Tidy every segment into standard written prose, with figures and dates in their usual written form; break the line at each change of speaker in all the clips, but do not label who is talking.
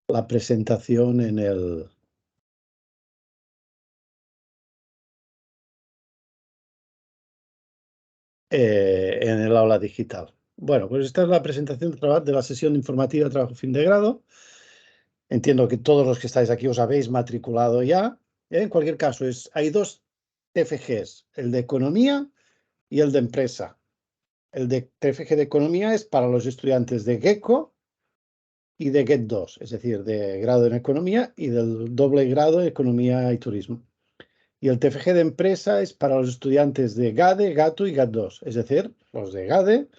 la presentación en el aula digital. Bueno, pues esta es la presentación de la sesión informativa de trabajo fin de grado. Entiendo que todos los que estáis aquí os habéis matriculado ya. En cualquier caso, hay dos TFGs, el de economía y el de empresa. El de TFG de economía es para los estudiantes de GECO y de GET 2, es decir, de grado en economía y del doble grado de economía y turismo. Y el TFG de empresa es para los estudiantes de GADE, GATU y GAT 2, es decir, los de GADE,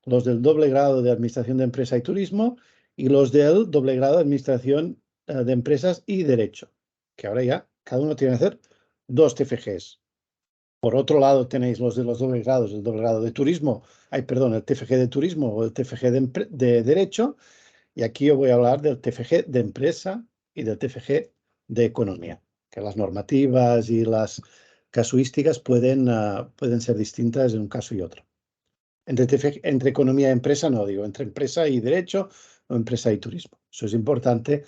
los del doble grado de Administración de Empresa y Turismo y los del doble grado de Administración de Empresas y Derecho, que ahora ya cada uno tiene que hacer dos TFGs. Por otro lado tenéis los de los dobles grados, el doble grado de Turismo, el TFG de Turismo o el TFG de Derecho, y aquí yo voy a hablar del TFG de Empresa y del TFG de Economía, que las normativas y las casuísticas pueden ser distintas en un caso y otro. Entre economía y empresa no digo, entre empresa y derecho o empresa y turismo. Eso es importante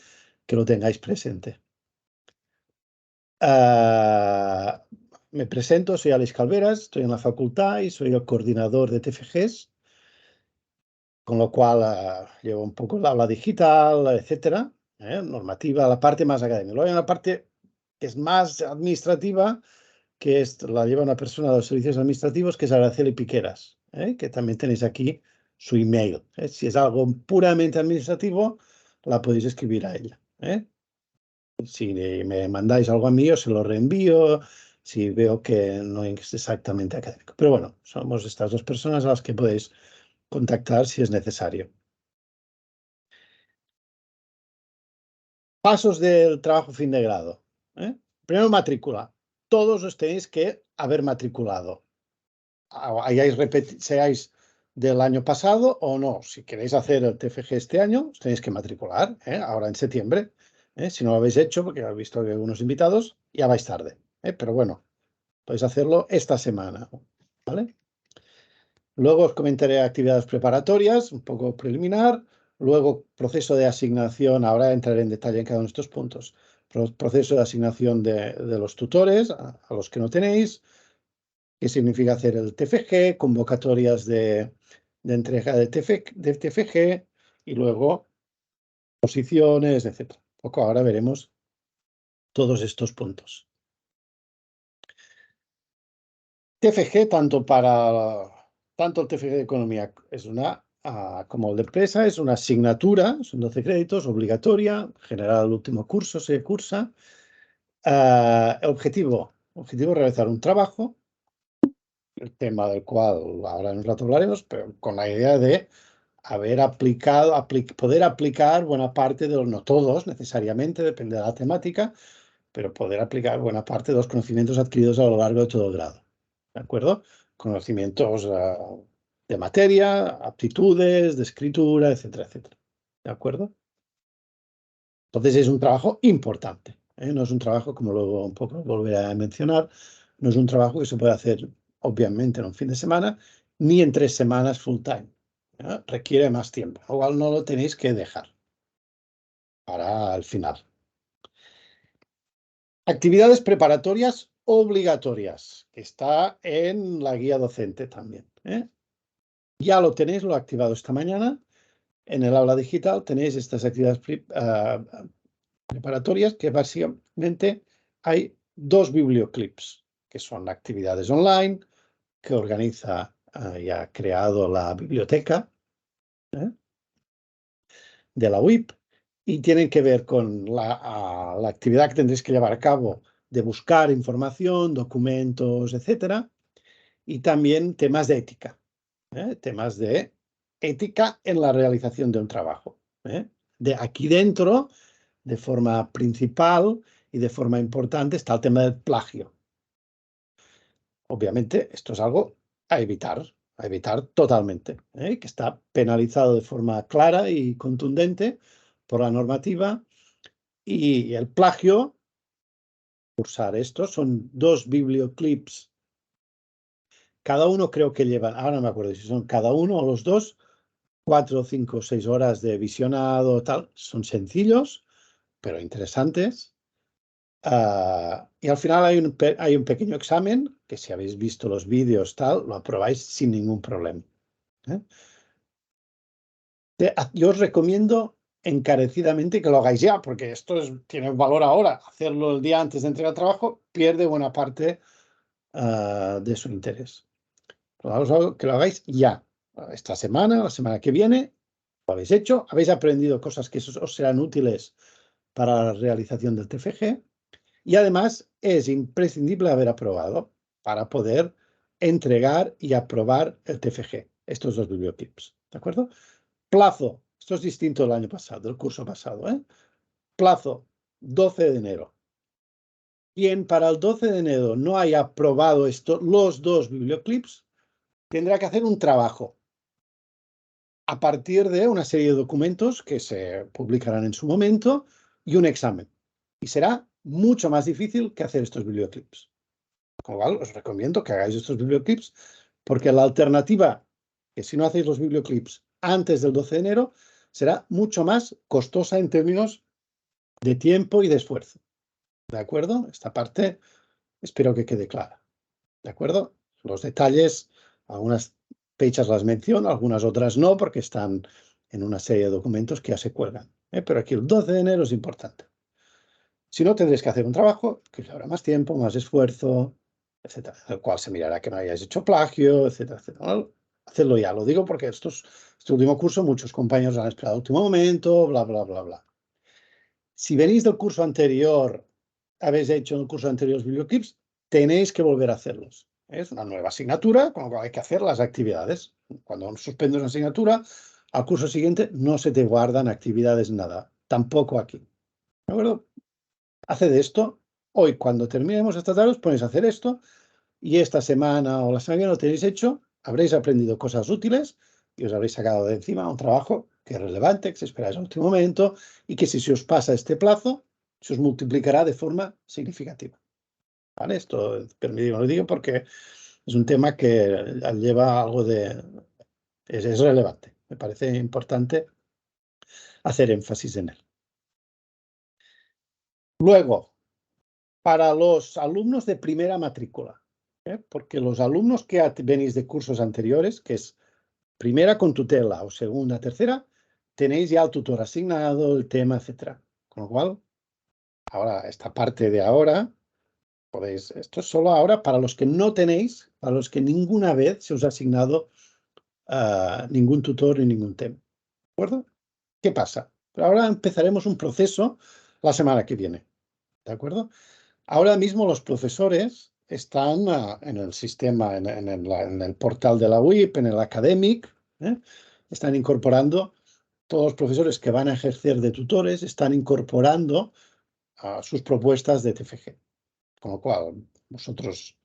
que lo tengáis presente. Me presento, soy Alex Calveras, estoy en la facultad y soy el coordinador de TFGs, con lo cual llevo un poco el aula digital, etcétera, normativa, la parte más académica. Luego hay una parte que es más administrativa, que la lleva una persona de los servicios administrativos, que es Araceli Piqueras, que también tenéis aquí su email. Si es algo puramente administrativo, la podéis escribir a ella. Si me mandáis algo a mí, os se lo reenvío, si veo que no es exactamente académico. Pero bueno, somos estas dos personas a las que podéis contactar si es necesario. Pasos del trabajo fin de grado. Primero, matrícula. Todos os tenéis que haber matriculado. Seáis del año pasado o no. Si queréis hacer el TFG este año, os tenéis que matricular, ahora en septiembre. Si no lo habéis hecho, porque habéis visto que algunos invitados, ya vais tarde. Pero bueno, podéis hacerlo esta semana, ¿vale? Luego os comentaré actividades preparatorias, un poco preliminar. Luego, proceso de asignación. Ahora entraré en detalle en cada uno de estos puntos. Proceso de asignación de los tutores a los que no tenéis. ¿Qué significa hacer el TFG? Convocatorias de entrega de TFG y luego posiciones, etc. Poco ahora veremos todos estos puntos. TFG, tanto el TFG de economía es como el de empresa, es una asignatura, son 12 créditos, obligatoria, general al último curso se cursa. Objetivo, realizar un trabajo, el tema del cual ahora en un rato hablaremos, pero con la idea de poder aplicar buena parte de no todos necesariamente, depende de la temática, pero poder aplicar buena parte de los conocimientos adquiridos a lo largo de todo el grado. ¿De acuerdo? Conocimientos de materia, aptitudes, de escritura, etcétera, etcétera. ¿De acuerdo? Entonces es un trabajo importante. No es un trabajo, como luego un poco volveré a mencionar, no es un trabajo que se puede hacer obviamente en un fin de semana, ni en 3 semanas full time. Requiere más tiempo. Igual no lo tenéis que dejar para el final. Actividades preparatorias obligatorias, que está en la guía docente también. Ya lo tenéis, lo he activado esta mañana. En el aula digital tenéis estas actividades preparatorias, que básicamente hay 2 biblioclips, que son actividades online que organiza y ha creado la biblioteca de la UIP, y tienen que ver con la actividad que tendréis que llevar a cabo de buscar información, documentos, etcétera, y también temas de ética, temas de ética en la realización de un trabajo. De aquí dentro, de forma principal y de forma importante, está el tema del plagio. Obviamente, esto es algo a evitar totalmente, que está penalizado de forma clara y contundente por la normativa. Y el plagio, cursar esto, son 2 biblioclips. Cada uno creo que llevan, ahora no me acuerdo si son cada uno o los dos, 4, 5, 6 horas de visionado, tal. Son sencillos, pero interesantes. Y al final hay un pequeño examen que si habéis visto los vídeos, tal, lo aprobáis sin ningún problema. Yo os recomiendo encarecidamente que lo hagáis ya, porque esto tiene valor ahora. Hacerlo el día antes de entregar el trabajo pierde buena parte de su interés. Que lo hagáis ya. Esta semana, la semana que viene, lo habéis hecho, habéis aprendido cosas que os serán útiles para la realización del TFG y además es imprescindible haber aprobado para poder entregar y aprobar el TFG, estos dos videoclips, ¿de acuerdo? Plazo, esto es distinto del año pasado, del curso pasado, ¿eh? Plazo, 12 de enero. Quien para el 12 de enero no haya aprobado los dos videoclips, tendrá que hacer un trabajo a partir de una serie de documentos que se publicarán en su momento y un examen. Y será mucho más difícil que hacer estos videoclips. Con lo cual, os recomiendo que hagáis estos videoclips porque la alternativa, que si no hacéis los videoclips antes del 12 de enero, será mucho más costosa en términos de tiempo y de esfuerzo. ¿De acuerdo? Esta parte espero que quede clara. ¿De acuerdo? Los detalles, algunas fechas las menciono, algunas otras no, porque están en una serie de documentos que ya se cuelgan. Pero aquí el 12 de enero es importante. Si no, tendréis que hacer un trabajo que llevará más tiempo, más esfuerzo, etcétera, el cual se mirará que no hayáis hecho plagio, etcétera, etcétera. ¿No? Hacedlo ya, lo digo porque este último curso muchos compañeros han esperado al último momento, bla, bla, bla, bla. Si venís del curso anterior, habéis hecho en el curso anterior los videoclips, tenéis que volver a hacerlos. Es una nueva asignatura, con lo cual hay que hacer las actividades. Cuando suspendes una asignatura, al curso siguiente no se te guardan actividades, nada. Tampoco aquí. ¿De acuerdo? Haced esto. Hoy, cuando terminemos esta tarde, os ponéis a hacer esto y esta semana o la semana que viene lo tenéis hecho, habréis aprendido cosas útiles y os habréis sacado de encima un trabajo que es relevante, que se esperáis al último momento y que si se os pasa este plazo, se os multiplicará de forma significativa. ¿Vale? Esto, permitidme lo digo porque es un tema que lleva algo de... es relevante. Me parece importante hacer énfasis en él. Luego, para los alumnos de primera matrícula, porque los alumnos que venís de cursos anteriores, que es primera con tutela o segunda, tercera, tenéis ya el tutor asignado, el tema, etcétera. Con lo cual, ahora, esta parte de ahora, podéis, esto es solo ahora para los que no tenéis, para los que ninguna vez se os ha asignado ningún tutor ni ningún tema. ¿De acuerdo? ¿Qué pasa? Pero ahora empezaremos un proceso la semana que viene. ¿De acuerdo? Ahora mismo los profesores están en el sistema, en el portal de la UIP, en el Academic, están incorporando, todos los profesores que van a ejercer de tutores están incorporando sus propuestas de TFG. Con lo cual, vosotros,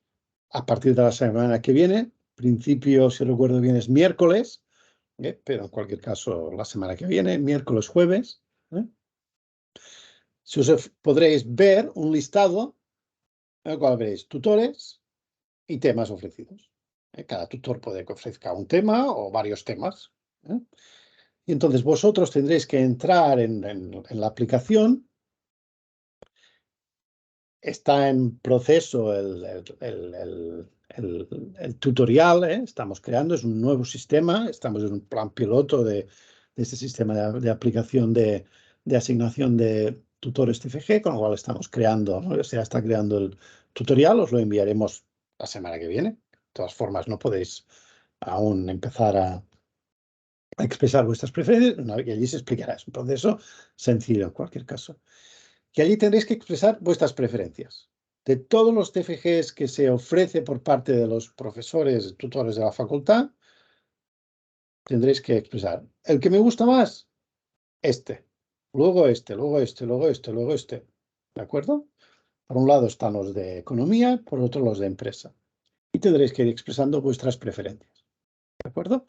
a partir de la semana que viene, principio, si recuerdo bien, es miércoles, pero en cualquier caso, la semana que viene, miércoles, jueves, si os podréis ver un listado en el cual veréis tutores y temas ofrecidos. Cada tutor puede que ofrezca un tema o varios temas. Y entonces vosotros tendréis que entrar en la aplicación. Está en proceso el tutorial, estamos creando, es un nuevo sistema, estamos en un plan piloto de este sistema de aplicación de asignación de tutores TFG, con lo cual estamos creando, ¿no? Se está creando el tutorial, os lo enviaremos la semana que viene. De todas formas, no podéis aún empezar a expresar vuestras preferencias, y allí se explicará, es un proceso sencillo en cualquier caso. Que allí tendréis que expresar vuestras preferencias. De todos los TFGs que se ofrece por parte de los profesores, tutores de la facultad, tendréis que expresar el que me gusta más, luego este, luego este, luego este, luego este. ¿De acuerdo? Por un lado están los de economía, por otro los de empresa. Y tendréis que ir expresando vuestras preferencias. ¿De acuerdo?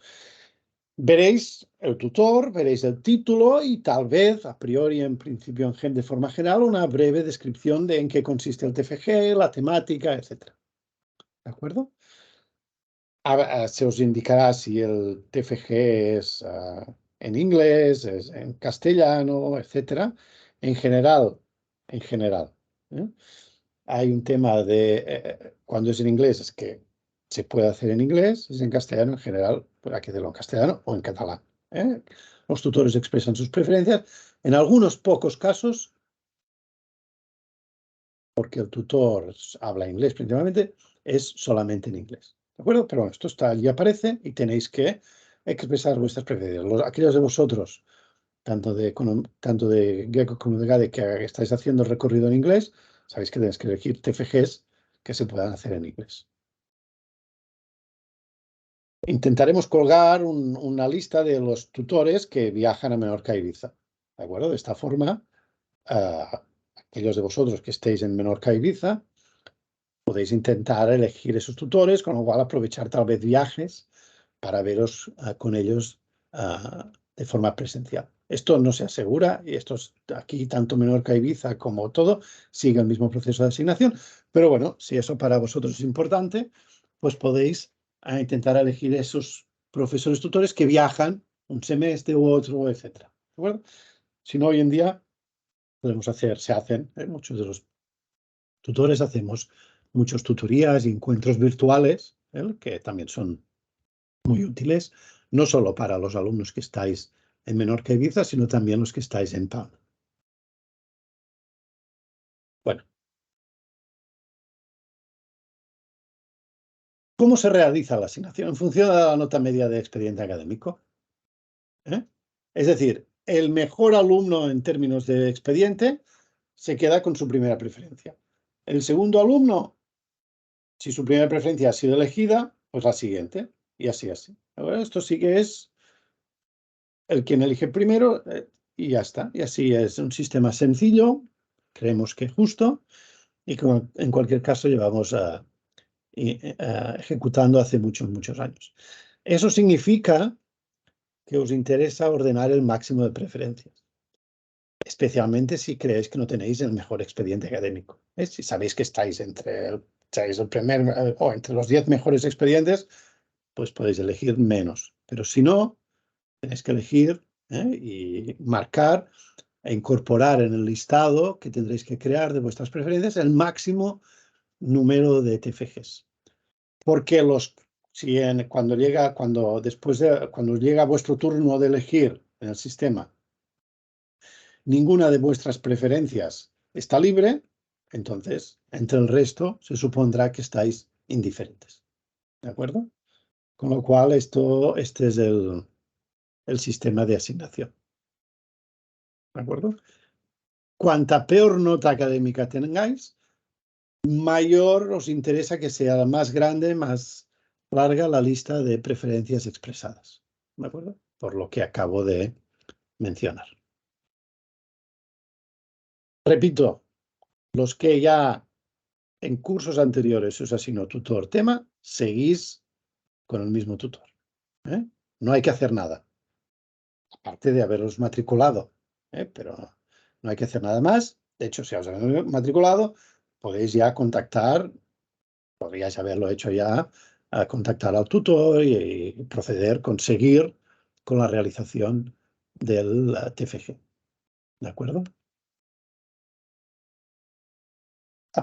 Veréis el tutor, veréis el título y tal vez, a priori, en principio, de forma general, una breve descripción de en qué consiste el TFG, la temática, etc. ¿De acuerdo? se os indicará si el TFG es en inglés, es en castellano, etcétera. En general, ¿eh? Hay un tema de cuando es en inglés es que se puede hacer en inglés, es en castellano en general, pues hay que hacerlo en castellano o en catalán, ¿eh? Los tutores expresan sus preferencias. En algunos pocos casos, porque el tutor habla inglés principalmente, es solamente en inglés. ¿De acuerdo? Pero bueno, esto está allí, aparece y tenéis que expresar vuestras preferencias. Aquellos de vosotros, tanto de Gecko como de Gade, que estáis haciendo el recorrido en inglés, sabéis que tenéis que elegir TFGs que se puedan hacer en inglés. Intentaremos colgar una lista de los tutores que viajan a Menorca e Ibiza. ¿De acuerdo? De esta forma, aquellos de vosotros que estéis en Menorca e Ibiza, podéis intentar elegir esos tutores, con lo cual aprovechar tal vez viajes para veros con ellos de forma presencial. Esto no se asegura, y esto es aquí, tanto Menorca, Ibiza como todo, sigue el mismo proceso de asignación, pero bueno, si eso para vosotros es importante, pues podéis intentar elegir esos profesores tutores que viajan un semestre u otro, etc. ¿De acuerdo? Si no, hoy en día podemos hacer, se hacen, muchos de los tutores hacemos muchas tutorías y encuentros virtuales, que también son muy útiles, no solo para los alumnos que estáis en Menorca y Ibiza, sino también los que estáis en Palma. Bueno, ¿cómo se realiza la asignación? En función de la nota media de expediente académico. Es decir, el mejor alumno en términos de expediente se queda con su primera preferencia. El segundo alumno, si su primera preferencia ha sido elegida, pues la siguiente, y así, así. Ahora, esto sí que es el quien elige primero y ya está. Y así es un sistema sencillo, creemos que justo, y que en cualquier caso llevamos ejecutando hace muchos, muchos años. Eso significa que os interesa ordenar el máximo de preferencias, especialmente si creéis que no tenéis el mejor expediente académico. Si sabéis que estáis entre el primer o entre los 10 mejores expedientes, pues podéis elegir menos. Pero si no, tenéis que elegir y marcar e incorporar en el listado que tendréis que crear de vuestras preferencias el máximo número de TFGs. Porque cuando llega vuestro turno de elegir en el sistema, ninguna de vuestras preferencias está libre, entonces entre el resto se supondrá que estáis indiferentes. ¿De acuerdo? Con lo cual, este es el sistema de asignación. ¿De acuerdo? Cuanta peor nota académica tengáis, mayor os interesa que sea más grande, más larga la lista de preferencias expresadas. ¿De acuerdo? Por lo que acabo de mencionar. Repito, los que ya en cursos anteriores os asignó tutor tema, seguís con el mismo tutor. No hay que hacer nada, aparte de haberos matriculado, pero no hay que hacer nada más. De hecho, si os habéis matriculado, podéis ya contactar, podríais haberlo hecho ya, a contactar al tutor y proceder, conseguir con la realización del TFG. ¿De acuerdo?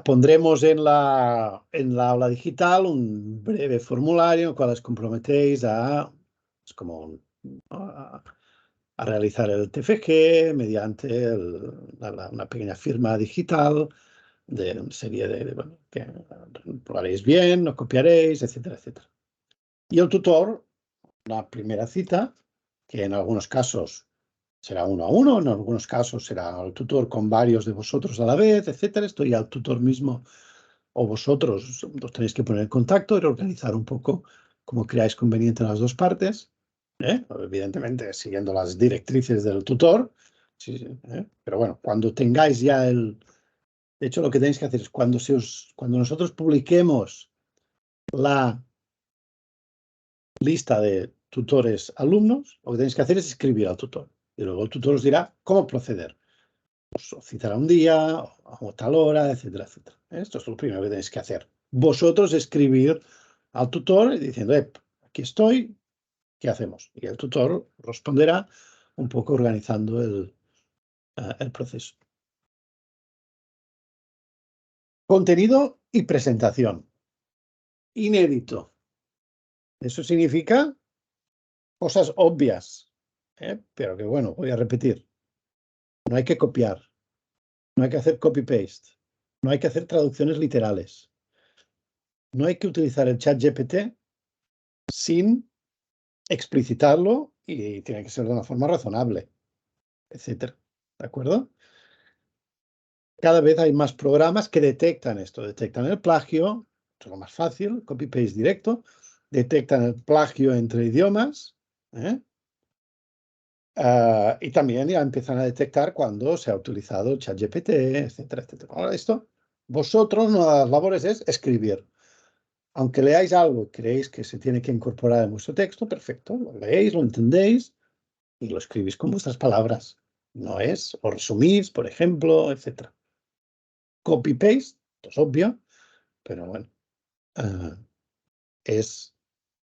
Pondremos en la aula digital un breve formulario en el cual os comprometéis a realizar el TFG mediante una pequeña firma digital de una serie bueno, que lo haréis bien, lo copiaréis, etcétera, etcétera. Y el tutor, la primera cita, que en algunos casos será uno a uno, en algunos casos será el tutor con varios de vosotros a la vez, etcétera. Esto ya el tutor mismo o vosotros os tenéis que poner en contacto y organizar un poco como creáis conveniente las dos partes, evidentemente siguiendo las directrices del tutor. Sí, sí, pero bueno, cuando tengáis ya de hecho, lo que tenéis que hacer es cuando nosotros publiquemos la lista de tutores alumnos, lo que tenéis que hacer es escribir al tutor. Y luego el tutor os dirá cómo proceder. Os citará un día, a tal hora, etcétera, etcétera. Esto es lo primero que tenéis que hacer. Vosotros escribir al tutor diciendo, aquí estoy, ¿qué hacemos? Y el tutor responderá un poco organizando el proceso. Contenido y presentación. Inédito. Eso significa cosas obvias, pero que bueno, voy a repetir. No hay que copiar, no hay que hacer copy-paste, no hay que hacer traducciones literales, no hay que utilizar el chat GPT sin explicitarlo y tiene que ser de una forma razonable, etcétera. ¿De acuerdo? Cada vez hay más programas que detectan esto, detectan el plagio, es lo más fácil, copy-paste directo, detectan el plagio entre idiomas, y también ya empiezan a detectar cuando se ha utilizado ChatGPT, etcétera, etcétera. Ahora esto, vosotros, una de las labores es escribir. Aunque leáis algo y creéis que se tiene que incorporar en vuestro texto, perfecto, lo leéis, lo entendéis y lo escribís con vuestras palabras. No es, o resumís, por ejemplo, etcétera. Copy-paste, esto es obvio, pero bueno, es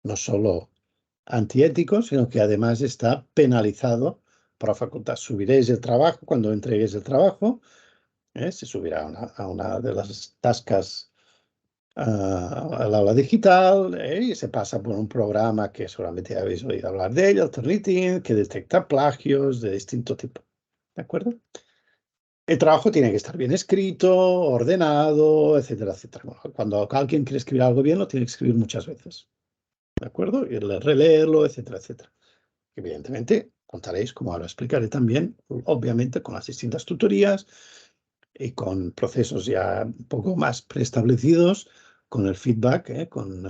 no solo antiético, sino que además está penalizado por la facultad. Subiréis el trabajo cuando entreguéis el trabajo, se subirá a una de las tascas al aula digital, y se pasa por un programa que seguramente habéis oído hablar de él, Turnitin, que detecta plagios de distinto tipo. ¿De acuerdo? El trabajo tiene que estar bien escrito, ordenado, etcétera, etcétera. Bueno, cuando alguien quiere escribir algo bien, lo tiene que escribir muchas veces. ¿De acuerdo? Y releerlo, etcétera, etcétera. Evidentemente, contaréis, como ahora explicaré también, obviamente, con las distintas tutorías y con procesos ya un poco más preestablecidos, con el feedback, con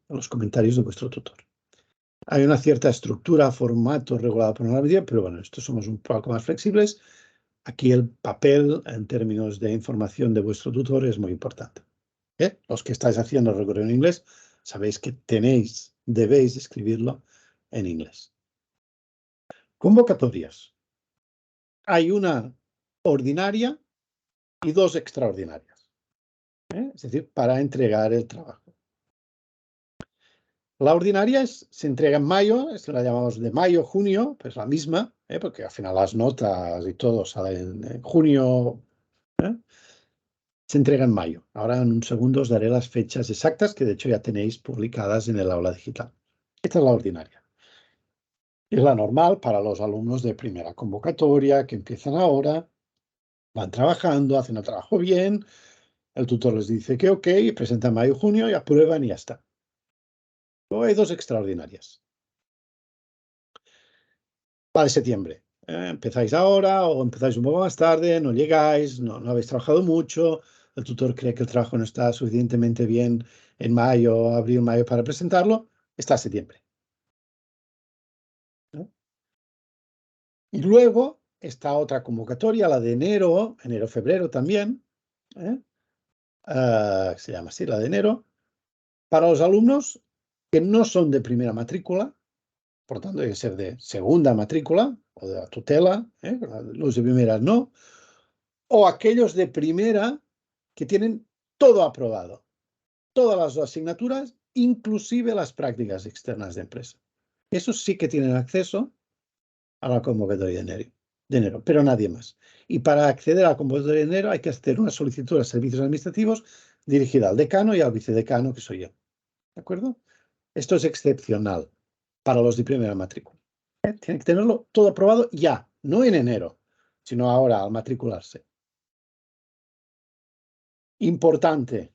los comentarios de vuestro tutor. Hay una cierta estructura, formato regulado por una normativa, pero bueno, estos somos un poco más flexibles. Aquí el papel en términos de información de vuestro tutor es muy importante. Los que estáis haciendo el recorrido en inglés, sabéis que debéis escribirlo en inglés. Convocatorias. Hay una ordinaria y dos extraordinarias, es decir, para entregar el trabajo. La ordinaria se entrega en mayo, la llamamos de mayo, junio, pues la misma, porque al final las notas y todo salen en junio, se entrega en mayo. Ahora en un segundo os daré las fechas exactas que de hecho ya tenéis publicadas en el aula digital. Esta es la ordinaria. Es la normal para los alumnos de primera convocatoria que empiezan ahora, van trabajando, hacen el trabajo bien, el tutor les dice que ok, presentan mayo, junio y aprueban y ya está. Luego hay dos extraordinarias. La de septiembre. Empezáis ahora o empezáis un poco más tarde, no llegáis, no habéis trabajado mucho, el tutor cree que el trabajo no está suficientemente bien en mayo, abril, mayo para presentarlo, está septiembre. Y luego está otra convocatoria, la de enero, febrero también, se llama así, la de enero, para los alumnos que no son de primera matrícula, por tanto, debe ser de segunda matrícula o de la tutela, los de primeras no, o aquellos de primera que tienen todo aprobado, todas las asignaturas, inclusive las prácticas externas de empresa. Esos sí que tienen acceso a la convocatoria de enero, pero nadie más. Y para acceder a la convocatoria de enero hay que hacer una solicitud a servicios administrativos dirigida al decano y al vicedecano, que soy yo. ¿De acuerdo? Esto es excepcional para los de primera matrícula. Tienen que tenerlo todo aprobado ya, no en enero, sino ahora al matricularse. Importante,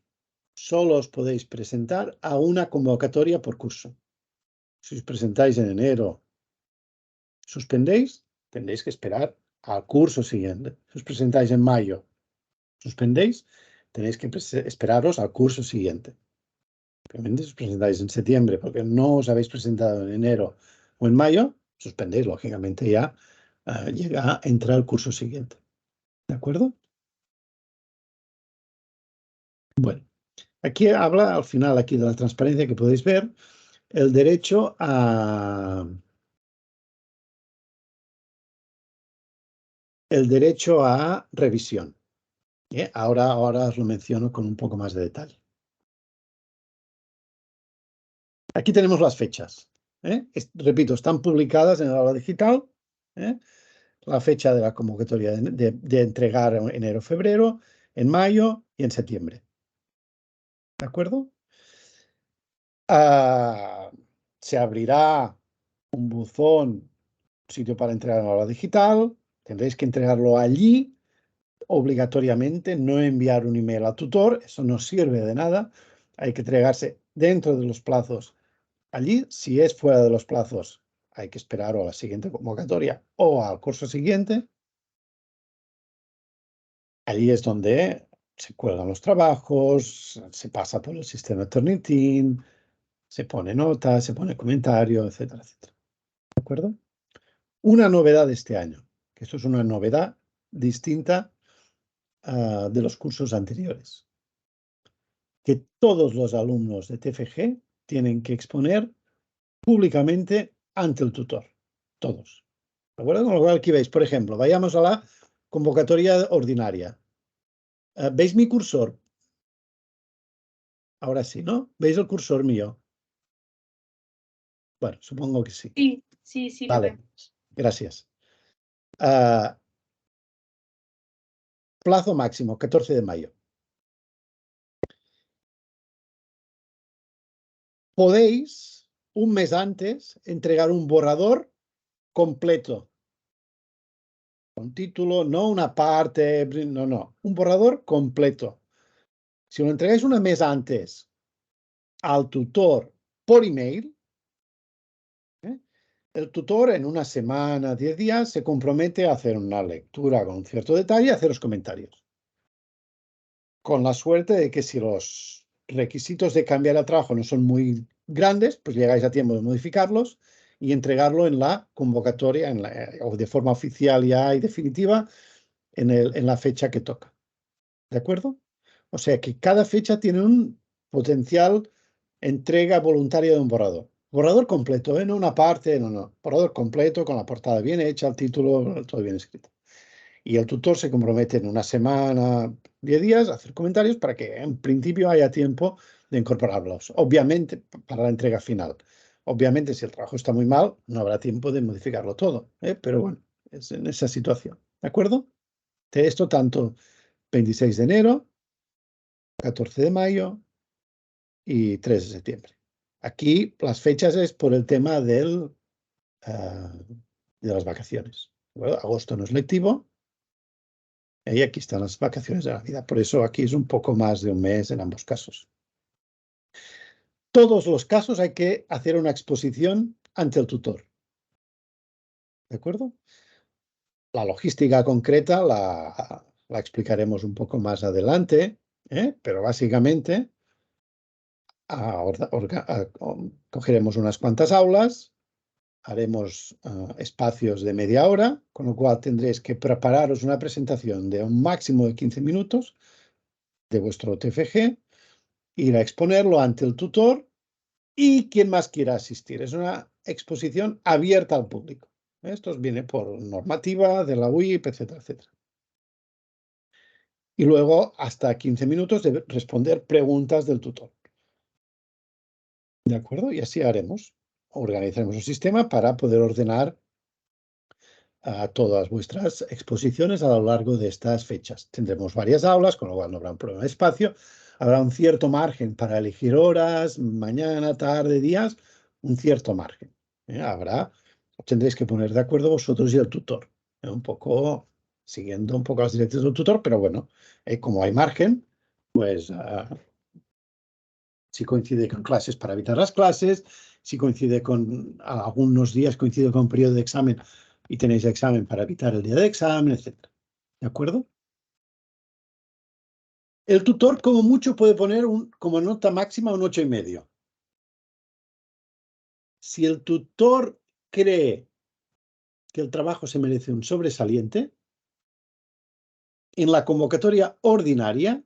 solo os podéis presentar a una convocatoria por curso. Si os presentáis en enero, suspendéis, tendréis que esperar al curso siguiente. Si os presentáis en mayo, suspendéis, tenéis que esperaros al curso siguiente. Obviamente, si os presentáis en septiembre porque no os habéis presentado en enero o en mayo, suspendéis, lógicamente ya entra el curso siguiente. ¿De acuerdo? Bueno, aquí habla al final aquí de la transparencia que podéis ver, el derecho a revisión. Ahora os lo menciono con un poco más de detalle. Aquí tenemos las fechas. Repito, están publicadas en el aula digital. La fecha de la convocatoria de entregar en enero, febrero, en mayo y en septiembre. ¿De acuerdo? Se abrirá un buzón, sitio para entregar en la aula digital. Tendréis que entregarlo allí obligatoriamente, no enviar un email al tutor. Eso no sirve de nada. Hay que entregarse dentro de los plazos allí. Si es fuera de los plazos, hay que esperar o a la siguiente convocatoria o al curso siguiente. Allí es donde se cuelgan los trabajos, se pasa por el sistema Turnitin, se pone nota, se pone comentario, etcétera, etcétera. ¿De acuerdo? Una novedad de este año, que esto es una novedad distinta de los cursos anteriores, que todos los alumnos de TFG tienen que exponer públicamente ante el tutor. Todos. ¿De acuerdo? Con lo cual aquí veis, por ejemplo, vayamos a la convocatoria ordinaria. ¿Veis mi cursor? Ahora sí, ¿no? ¿Veis el cursor mío? Bueno, supongo que sí.
Sí, sí, sí, lo
Vale,
vemos.
gracias. Plazo máximo, 14 de mayo. Podéis, un mes antes, entregar un borrador completo. Con título, no una parte, no. Un borrador completo. Si lo entregáis un mes antes al tutor por email, el tutor en una semana, 10 días, se compromete a hacer una lectura con cierto detalle y hacer los comentarios. Con la suerte de que si los requisitos de cambiar el trabajo no son muy grandes, pues llegáis a tiempo de modificarlos y entregarlo en la convocatoria o de forma oficial ya y definitiva en la fecha que toca. ¿De acuerdo? O sea que cada fecha tiene un potencial entrega voluntaria de un borrador. Borrador completo, no una parte, no. Borrador completo, con la portada bien hecha, el título, todo bien escrito. Y el tutor se compromete en una semana, 10 días, a hacer comentarios para que en principio haya tiempo de incorporarlos. Obviamente, para la entrega final. Obviamente, si el trabajo está muy mal, no habrá tiempo de modificarlo todo. Pero bueno, es en esa situación. ¿De acuerdo? De esto tanto 26 de enero, 14 de mayo y 3 de septiembre. Aquí las fechas es por el tema de las vacaciones. Bueno, agosto no es lectivo. Y aquí están las vacaciones de Navidad. Por eso aquí es un poco más de un mes en ambos casos. Todos los casos hay que hacer una exposición ante el tutor. ¿De acuerdo? La logística concreta la explicaremos un poco más adelante, pero básicamente cogeremos unas cuantas aulas, haremos espacios de media hora, con lo cual tendréis que prepararos una presentación de un máximo de 15 minutos de vuestro TFG, ir a exponerlo ante el tutor y quien más quiera asistir. Es una exposición abierta al público. Esto viene por normativa de la UIP, etcétera, etcétera. Y luego hasta 15 minutos de responder preguntas del tutor. ¿De acuerdo? Y así haremos. Organizaremos un sistema para poder ordenar todas vuestras exposiciones a lo largo de estas fechas. Tendremos varias aulas, con lo cual no habrá un problema de espacio. Habrá un cierto margen para elegir horas, mañana, tarde, días, un cierto margen. Tendréis que poner de acuerdo vosotros y el tutor. Un poco, siguiendo un poco las directrices del tutor, pero bueno, como hay margen, pues si coincide con clases, para evitar las clases, si coincide con algunos días, coincide con un periodo de examen y tenéis examen para evitar el día de examen, etc. ¿De acuerdo? El tutor, como mucho, puede poner como nota máxima un 8,5. Si el tutor cree que el trabajo se merece un sobresaliente, en la convocatoria ordinaria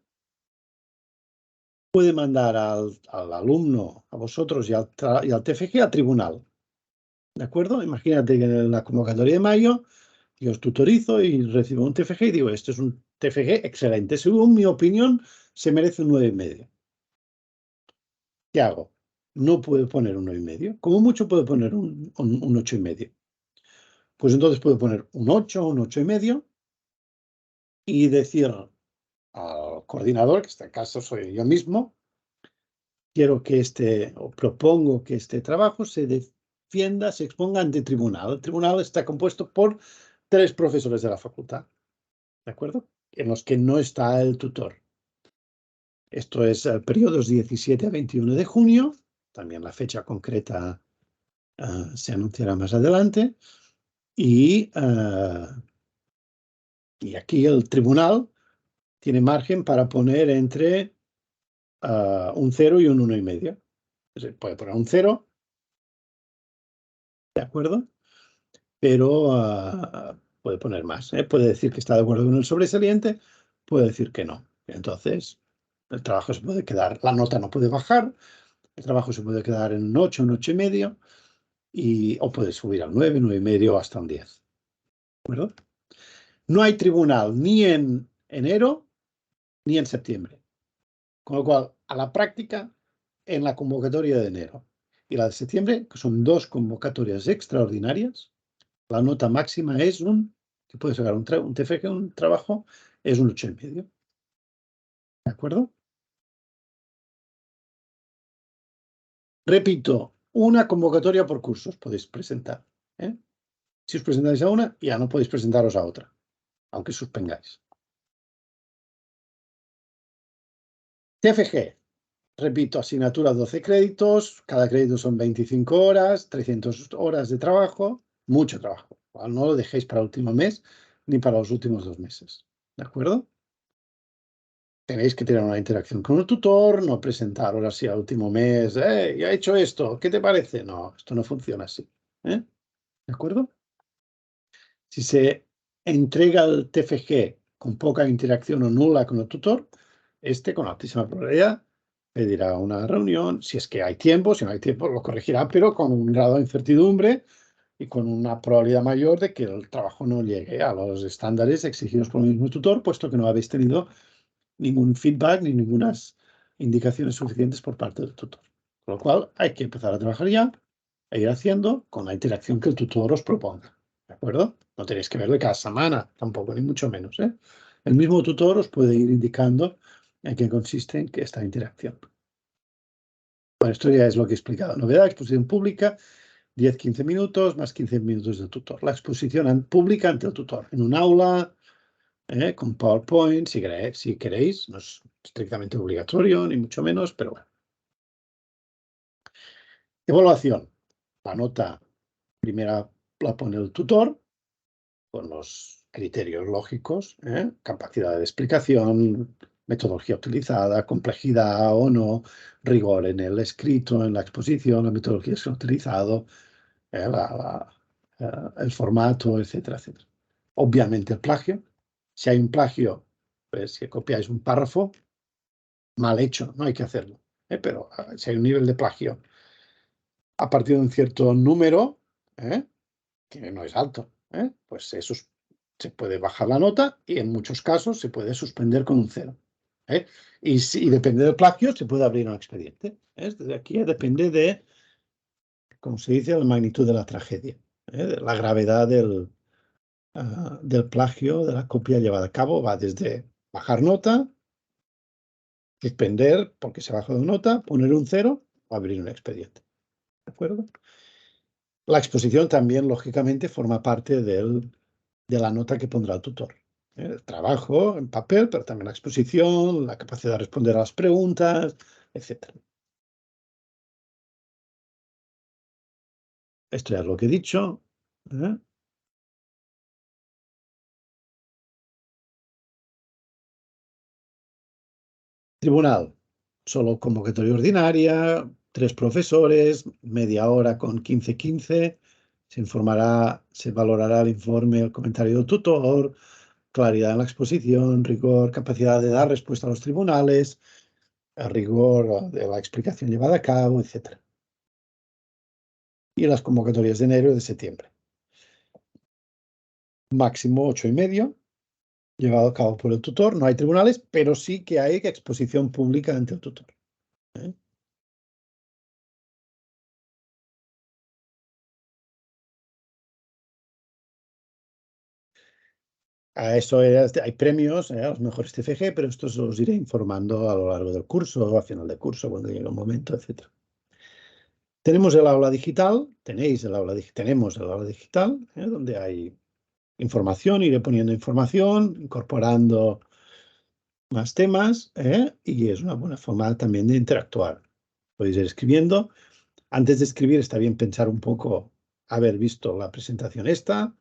puede mandar al alumno, a vosotros y al TFG al tribunal. ¿De acuerdo? Imagínate que en la convocatoria de mayo yo os tutorizo y recibo un TFG y digo, este es un TFG excelente. Según mi opinión, se merece un 9,5. ¿Qué hago? no puede poner 1,5. Como mucho puede poner un 8,5. Pues entonces puede poner un 8, un 8,5 y decir al coordinador, que en este caso soy yo mismo, quiero que o propongo que este trabajo se defienda, se exponga ante tribunal. El tribunal está compuesto por 3 profesores de la facultad, ¿de acuerdo? En los que no está el tutor. Esto es periodos 17 a 21 de junio, también la fecha concreta se anunciará más adelante, y aquí el tribunal tiene margen para poner entre un 0 y un 1,5. Puede poner un 0, ¿de acuerdo? Pero puede poner más. Puede decir que está de acuerdo con el sobresaliente, puede decir que no. Entonces, el trabajo se puede quedar, la nota no puede bajar, el trabajo se puede quedar en un 8, un 8,5, o puede subir al 9, 9,5 hasta un 10. ¿De acuerdo? No hay tribunal ni en enero ni en septiembre. Con lo cual, a la práctica, en la convocatoria de enero y la de septiembre, que son 2 convocatorias extraordinarias, la nota máxima es que puede sacar un TFG, un trabajo, es un 8,5. ¿De acuerdo? Repito, una convocatoria por cursos podéis presentar. Si os presentáis a una, ya no podéis presentaros a otra, aunque suspengáis. TFG. Repito, asignatura 12 créditos, cada crédito son 25 horas, 300 horas de trabajo, mucho trabajo. No lo dejéis para el último mes ni para los últimos 2 meses. ¿De acuerdo? Tenéis que tener una interacción con el tutor, no presentaros así al último mes, ya he hecho esto, ¿qué te parece? No, esto no funciona así. ¿De acuerdo? Si se entrega el TFG con poca interacción o nula con el tutor, con altísima probabilidad pedirá una reunión, si es que hay tiempo, si no hay tiempo lo corregirá, pero con un grado de incertidumbre y con una probabilidad mayor de que el trabajo no llegue a los estándares exigidos por el mismo tutor, puesto que no habéis tenido ningún feedback ni ninguna indicaciones suficientes por parte del tutor. Con lo cual hay que empezar a trabajar ya e ir haciendo con la interacción que el tutor os proponga. ¿De acuerdo? No tenéis que verle cada semana, tampoco, ni mucho menos. El mismo tutor os puede ir indicando en qué consiste esta interacción. Bueno, esto ya es lo que he explicado. Novedad, exposición pública, 10-15 minutos más 15 minutos del tutor. La exposición pública ante el tutor, en un aula, con PowerPoint, si queréis. No es estrictamente obligatorio, ni mucho menos, pero bueno. Evaluación. La nota primera la pone el tutor, con los criterios lógicos, capacidad de explicación, metodología utilizada, complejidad o no, rigor en el escrito, en la exposición, la metodología que se ha utilizado, el formato, etcétera, etcétera. Obviamente el plagio. Si hay un plagio, pues si copiáis un párrafo, mal hecho, no hay que hacerlo. Pero si hay un nivel de plagio a partir de un cierto número, que no es alto, pues eso se puede bajar la nota y en muchos casos se puede suspender con un 0. Y si depende del plagio, se puede abrir un expediente. Desde aquí depende de, como se dice, la magnitud de la tragedia, de la gravedad del plagio, de la copia llevada a cabo. Va desde bajar nota, suspender porque se bajó de nota, poner un 0 o abrir un expediente. ¿De acuerdo? La exposición también, lógicamente, forma parte de la nota que pondrá el tutor. El trabajo en papel, pero también la exposición, la capacidad de responder a las preguntas, etc. Esto ya es lo que he dicho. Tribunal, solo convocatoria ordinaria, 3 profesores, media hora con 15-15. Se informará, se valorará el informe, el comentario del tutor, claridad en la exposición, rigor, capacidad de dar respuesta a los tribunales, el rigor de la explicación llevada a cabo, etc. Y las convocatorias de enero y de septiembre. Máximo 8,5, llevado a cabo por el tutor. No hay tribunales, pero sí que hay exposición pública ante el tutor. A eso hay premios, a los mejores TFG, pero estos os iré informando a lo largo del curso, a final del curso, cuando llegue el momento, etc. Tenemos el aula digital, tenemos el aula digital, donde hay información, iré poniendo información, incorporando más temas, y es una buena forma también de interactuar. Podéis ir escribiendo. Antes de escribir está bien pensar un poco, haber visto la presentación esta.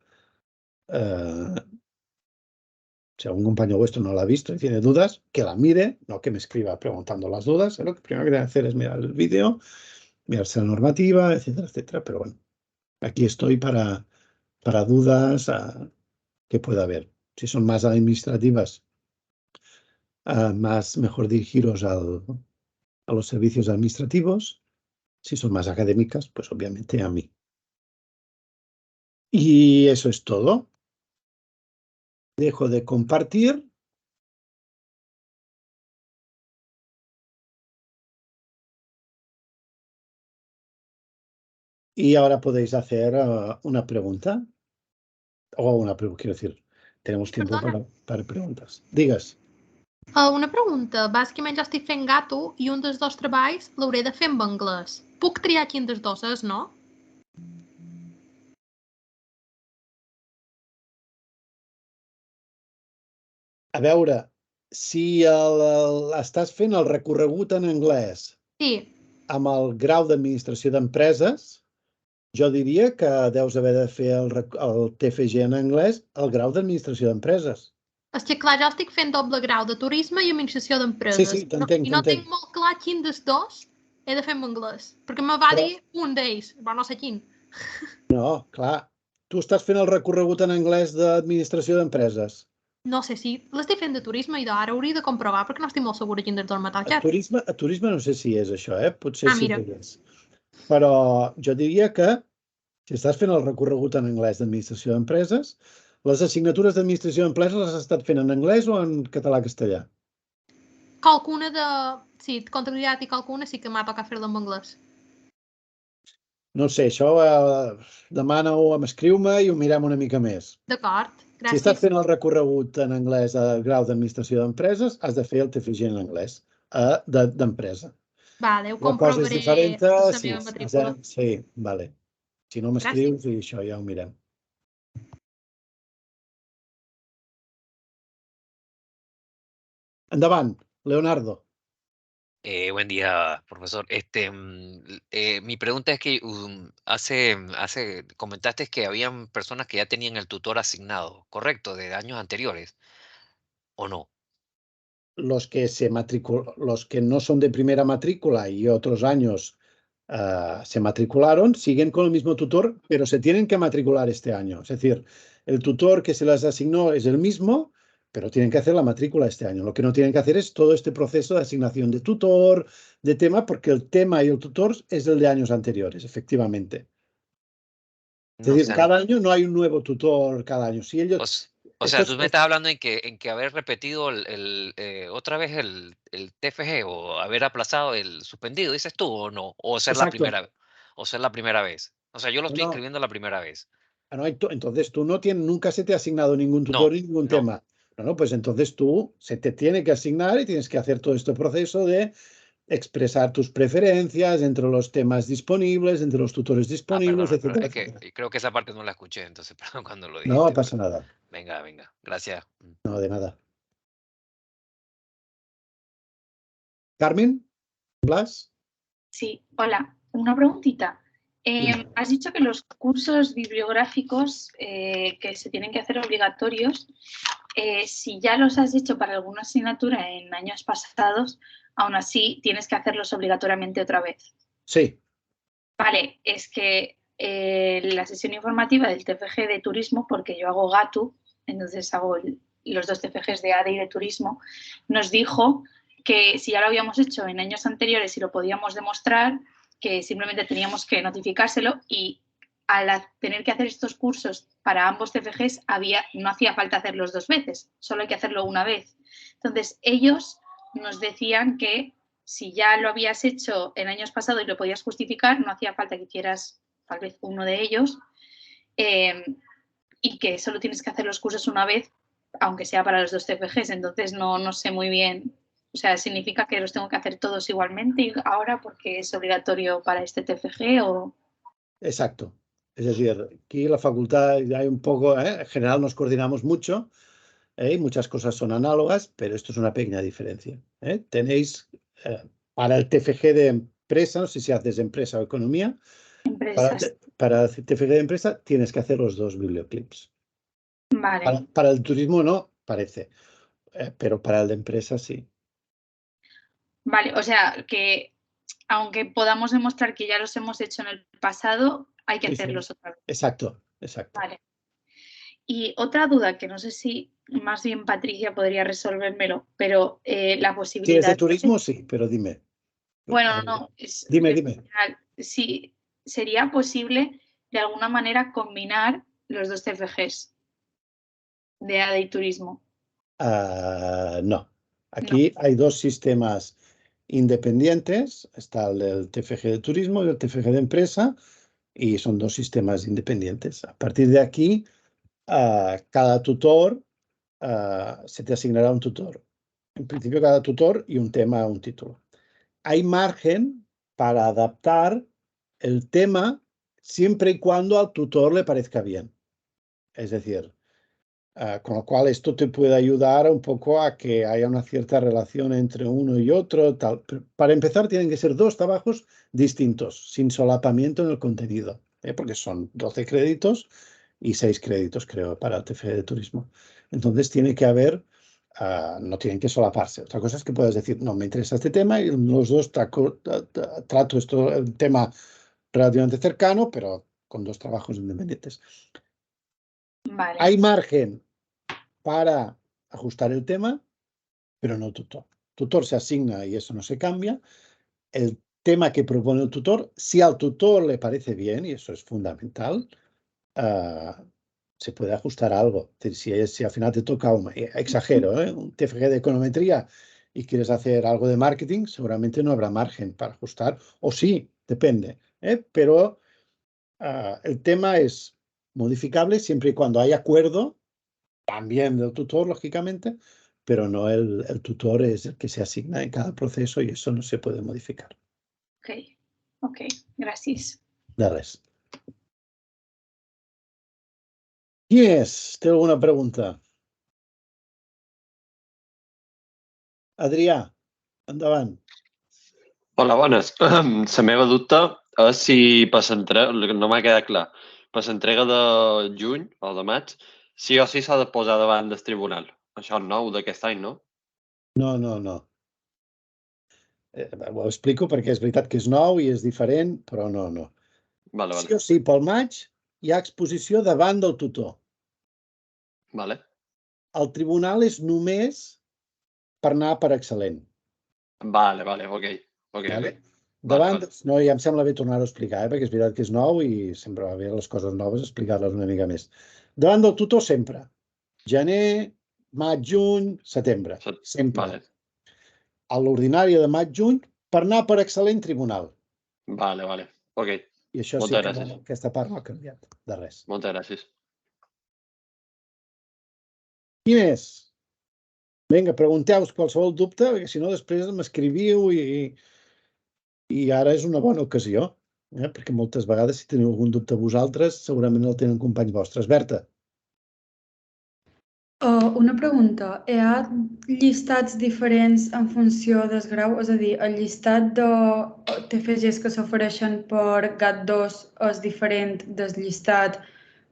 Si algún compañero vuestro no la ha visto y tiene dudas, que la mire, no que me escriba preguntando las dudas. Lo que primero que tiene que hacer es mirar el vídeo, mirarse la normativa, etcétera, etcétera. Pero bueno, aquí estoy para dudas que pueda haber. Si son más administrativas, más mejor dirigiros a los servicios administrativos. Si son más académicas, pues obviamente a mí. Y eso es todo. Dejo de compartir. Y ahora podéis hacer una pregunta. O una pregunta, quiero decir, tenemos tiempo para preguntas. Digas.
Una pregunta. Bàsicament jo estic fent Gato i un dels dos treballs l'hauré de fer en anglès. Puc triar quin dels dos és, no?
A veure, si estàs fent el recorregut en anglès
Sí.
amb el grau d'administració d'empreses, jo diria que deus haver de fer el TFG en anglès al grau d'administració d'empreses.
És que, clar, jo estic fent doble grau de turisme i administració d'empreses.
Sí, t'entenc.
I no tinc molt clar quin dels dos he de fer en anglès. Perquè me va dir un d'ells, però no sé quin.
No, clar. Tu estàs fent el recorregut en anglès d'administració d'empreses.
No sé si l'estic fent de turisme i d'ara hauria de comprovar perquè no estic molt segura quin dels dos m'ha tocat.
A turisme no sé si és això, potser sí
mira.
que és. Però jo diria que si estàs fent el recorregut en anglès d'administració d'empreses, les assignatures d'administració d'empreses les has estat fent en anglès o en català-castellà?
Qualcuna de... Sí, comptabilitat i qualcuna sí que m'ha tocat fer-la en anglès.
No sé, això demana-ho, escriu-me i ho mirem una mica més.
D'acord, gràcies.
Si estàs fent el recorregut en anglès al grau d'administració d'empreses, has de fer el TFG en anglès d'empresa.
Vale, ho
La cosa és
comprovaré
diferent,
la meva matrícula.
Sí, vale. Si no m'escrius i això ja ho mirem. Endavant, Leonardo.
Buen día, profesor. Mi pregunta es que comentaste que habían personas que ya tenían el tutor asignado, ¿correcto? De años anteriores, ¿o no?
Los que no son de primera matrícula y otros años se matricularon, siguen con el mismo tutor, pero se tienen que matricular este año. Es decir, el tutor que se les asignó es el mismo, pero tienen que hacer la matrícula este año. Lo que no tienen que hacer es todo este proceso de asignación de tutor, de tema, porque el tema y el tutor es el de años anteriores, efectivamente. Es decir, cada año no hay un nuevo tutor cada año. Si ellos...
O sea, tú me estás hablando en que haber repetido otra vez el TFG o haber aplazado el suspendido, dices tú, o no, o ser la primera vez. O sea, yo lo estoy inscribiendo la primera vez.
Entonces tú nunca se te ha asignado ningún tutor ni ningún tema. No, pues entonces tú se te tiene que asignar y tienes que hacer todo este proceso de expresar tus preferencias entre los temas disponibles, entre los tutores disponibles, etcétera.
Es que creo que esa parte no la escuché, entonces, perdón, cuando lo dijiste.
No pasa nada.
Venga, gracias.
No, de nada. Carmen, Blas.
Sí, hola. Una preguntita. Has dicho que los cursos bibliográficos que se tienen que hacer obligatorios, si ya los has hecho para alguna asignatura en años pasados, aún así tienes que hacerlos obligatoriamente otra vez.
Sí.
Vale, es que la sesión informativa del TFG de turismo, porque yo hago GATU, entonces hago los dos TFGs de ADE y de turismo, nos dijo que si ya lo habíamos hecho en años anteriores y lo podíamos demostrar, que simplemente teníamos que notificárselo y al tener que hacer estos cursos para ambos TFGs no hacía falta hacerlos dos veces, solo hay que hacerlo una vez. Entonces ellos nos decían que si ya lo habías hecho en años pasados y lo podías justificar, no hacía falta que hicieras tal vez uno de ellos y que solo tienes que hacer los cursos una vez aunque sea para los dos TFGs, entonces no sé muy bien. O sea, ¿significa que los tengo que hacer todos igualmente ahora porque es obligatorio para este TFG o...?
Exacto. Es decir, aquí la facultad hay un poco, en general nos coordinamos mucho, y muchas cosas son análogas, pero esto es una pequeña diferencia. Tenéis para el TFG de empresa, no sé si haces empresa o economía,
Empresas.
para el TFG de empresa tienes que hacer los dos biblioclips.
Vale.
Para el turismo no, parece, pero para el de empresa sí.
Vale, o sea, que aunque podamos demostrar que ya los hemos hecho en el pasado, hay que
Sí,
hacerlos otra vez.
Exacto, exacto.
Vale. Y otra duda que no sé si más bien Patricia podría resolvérmelo, pero la posibilidad...
Si es de turismo, sí, pero dime.
Bueno, no,
Dime.
si sería posible de alguna manera combinar los dos TFGs de ADE y turismo.
No. Aquí hay dos sistemas independientes. Está el TFG de turismo y el TFG de empresa, y son dos sistemas independientes. A partir de aquí, cada tutor, se te asignará un tutor. En principio, cada tutor y un tema, un título. Hay margen para adaptar el tema siempre y cuando al tutor le parezca bien. Es decir, con lo cual esto te puede ayudar un poco a que haya una cierta relación entre uno y otro. Tal. Pero para empezar, tienen que ser dos trabajos distintos, sin solapamiento en el contenido, porque son 12 créditos y 6 créditos, creo, para el TFG de turismo. Entonces tiene que haber, no tienen que solaparse. Otra cosa es que puedas decir, no, me interesa este tema y los dos trato el tema relativamente cercano, pero con dos trabajos independientes.
Vale.
Hay margen para ajustar el tema, pero no tutor. Tutor se asigna y eso no se cambia. El tema que propone el tutor, si al tutor le parece bien, y eso es fundamental, se puede ajustar algo. Si al final te toca, exagero, un TFG de econometría y quieres hacer algo de marketing, seguramente no habrá margen para ajustar, o sí, depende. Pero el tema es modificable siempre y cuando hay acuerdo, también del tutor, lógicamente, pero no el tutor es el que se asigna en cada proceso y eso no se puede modificar.
Ok, gracias.
De res. Qui és? Té alguna pregunta? Adrià, endavant.
Hola, bones. La meva dubte és si per l'entrega, no m'ha quedat clar, per l'entrega de juny o de maig, sí o sí s'ha de posar davant del tribunal. Això és nou d'aquest any, no?
No. Ho explico perquè és veritat que és nou i és diferent, però no.
Vale.
Sí o sí, pel maig hi ha exposició davant del tutor.
Vale.
El tribunal és només per anar per excel·lent.
Vale, ok.
Vale? Davant, no, ja em sembla bé tornar-ho a explicar, perquè és veritat que és nou i sempre va bé les coses noves explicar-les una mica més. Davant del tutor sempre. Gener, maig, juny, setembre. Sempre.
Vale.
A l'ordinària de maig-juny per anar per excel·lent tribunal.
Vale, ok.
I això sí que aquesta part no ha canviat, de res.
Moltes gràcies.
Qui més? Vinga, pregunteu-vos qualsevol dubte, perquè si no després m'escriviu i ara és una bona ocasió, perquè moltes vegades si teniu algun dubte vosaltres segurament el tenen companys vostres. Berta.
Una pregunta. Hi ha llistats diferents en funció del grau? És a dir, el llistat de TFGs que s'ofereixen per GAT2 és diferent del llistat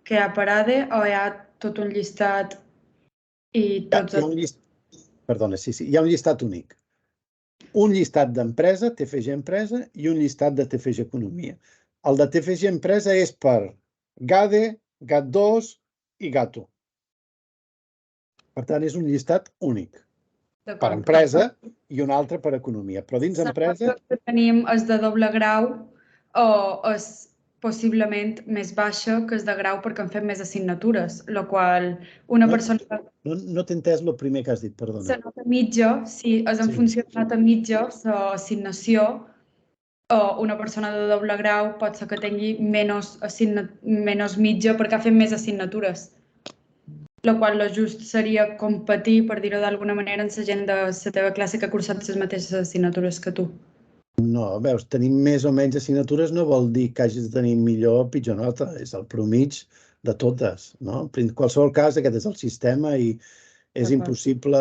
que hi ha per ADE o hi ha tot un llistat i tots...
Perdona, sí, hi ha un llistat únic. Un llistat d'empresa, TFG Empresa, i un llistat de TFG Economia. El de TFG Empresa és per GADE, GAT2 i GAT1. Per tant, és un llistat únic. Per empresa i un altre per economia. Però dins empresa...
El que tenim és de doble grau o és possiblement més baixa que és de grau perquè han fet més assignatures, la qual una persona...
No t'he entès el primer que has dit, perdona.
La nota mitja, si és en funció de nota mitja, l'assignació, o una persona de doble grau pot ser que tingui menys mitja perquè ha fet més assignatures. la qual lo just seria competir, per dir-ho d'alguna manera, amb la gent de la teva classe que ha cursat les mateixes assignatures que tu.
No, veus, tenir més o menys assignatures no vol dir que hagis de tenir millor o pitjor nota, és el promig de totes, no? En qualsevol cas, aquest és el sistema i és impossible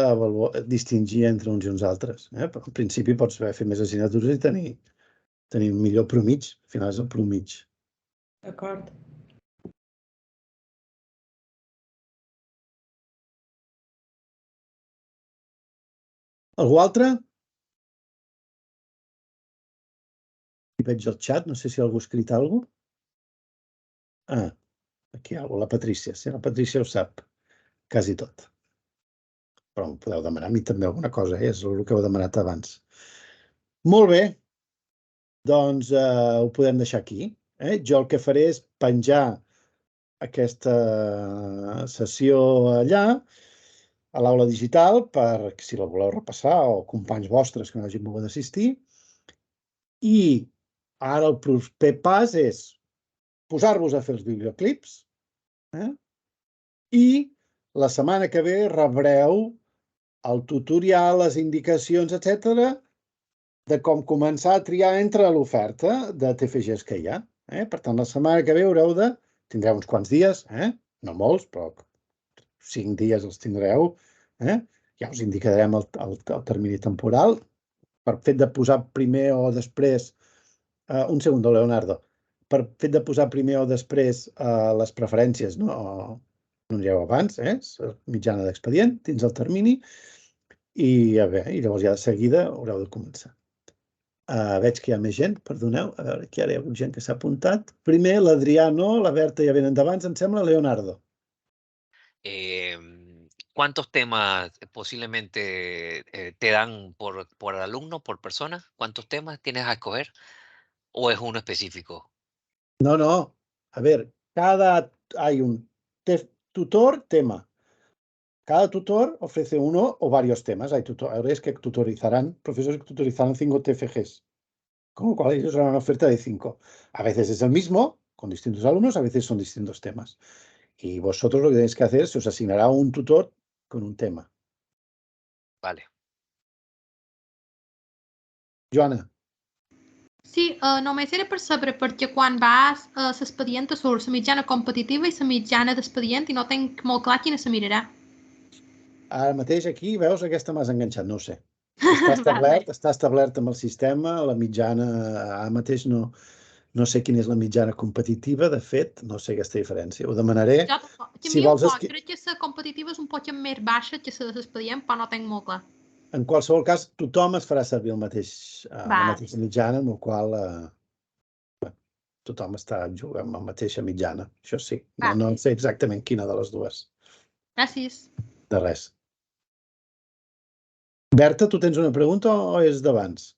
distingir entre uns i uns altres. Però en principi pots fer més assignatures i tenir un millor promig. Al final és el promig.
D'acord.
Algú altre? Hi veig el xat, no sé si algú ha escrit alguna cosa. Aquí hi ha alguna cosa, la Patrícia. Sí, la Patrícia ho sap, quasi tot. Però em podeu demanar a mi també alguna cosa, és el que heu demanat abans. Molt bé, doncs ho podem deixar aquí. Jo el que faré és penjar aquesta sessió allà, a l'aula digital, per si la voleu repassar, o companys vostres que no hagin volgut assistir. I ara el proper pas és posar-vos a fer els videoclips i la setmana que ve rebreu el tutorial, les indicacions, etc., de com començar a triar entre l'oferta de TFGs que hi ha. Per tant, la setmana que ve tindreu uns quants dies, no molts, però 5 dies els tindreu. Ja us indicarem el termini temporal. Per fet de posar primer o després... Un segon, Leonardo. Per fet de posar primer o després les preferències, no anireu abans, mitjana d'expedient, dins el termini, i llavors ja de seguida haureu de començar. Veig que hi ha més gent, perdoneu, a veure, aquí ara hi ha gent que s'ha apuntat. Primer, l'Adrià no, la Berta ja venen d'abans, em sembla, Leonardo.
¿Cuántos temas posiblemente te dan por alumno, por persona? ¿Cuántos temas tienes a escoger? ¿O es uno específico?
No. A ver, hay un tutor, tema. Cada tutor ofrece uno o varios temas. Hay tutores que tutorizarán, profesores que tutorizarán 5 TFGs, con lo cual ellos harán una oferta de 5. A veces es el mismo, con distintos alumnos, a veces son distintos temas. Y vosotros lo que tenéis que hacer es, se os asignará un tutor con un tema.
Vale.
Joana.
Sí, només era per saber, perquè quan vas a l'expedient surt la mitjana competitiva i la mitjana d'expedient i no tinc molt clar quina se mirarà.
Ara mateix aquí, veus, aquesta m'has enganxat, no ho sé. Està establert amb el sistema, la mitjana, ara mateix no sé quina és la mitjana competitiva, de fet, no sé aquesta diferència. Ho demanaré.
Si vols... Crec que la competitiva és un poc més baixa que la de l'expedient, però no tinc molt clar.
En qualsevol cas, tothom es farà servir la mateixa mitjana, amb la qual tothom està jugant amb la mateixa mitjana. Això sí, no sé exactament quina de les dues.
Gràcies.
De res. Berta, tu tens una pregunta o és d'abans?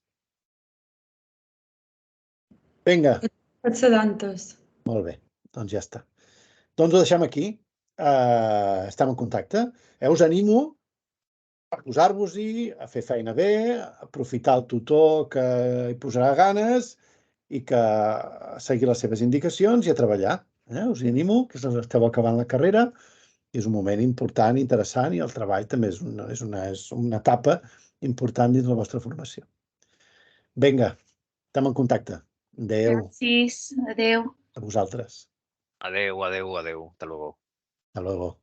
Vinga.
Pot ser d'antes.
Molt bé, doncs ja està. Doncs ho deixem aquí. Estem en contacte. Us animo a posar-vos-hi, a fer feina bé, a aprofitar el tutor que hi posarà ganes i que seguir les seves indicacions i a treballar. Us animo, que esteu acabant la carrera, és un moment important, interessant, i el treball també és una etapa important dins la vostra formació. Vinga, estem en contacte. Adéu.
Gràcies, adéu.
A vosaltres.
Adeu. Hasta luego.
Hasta luego.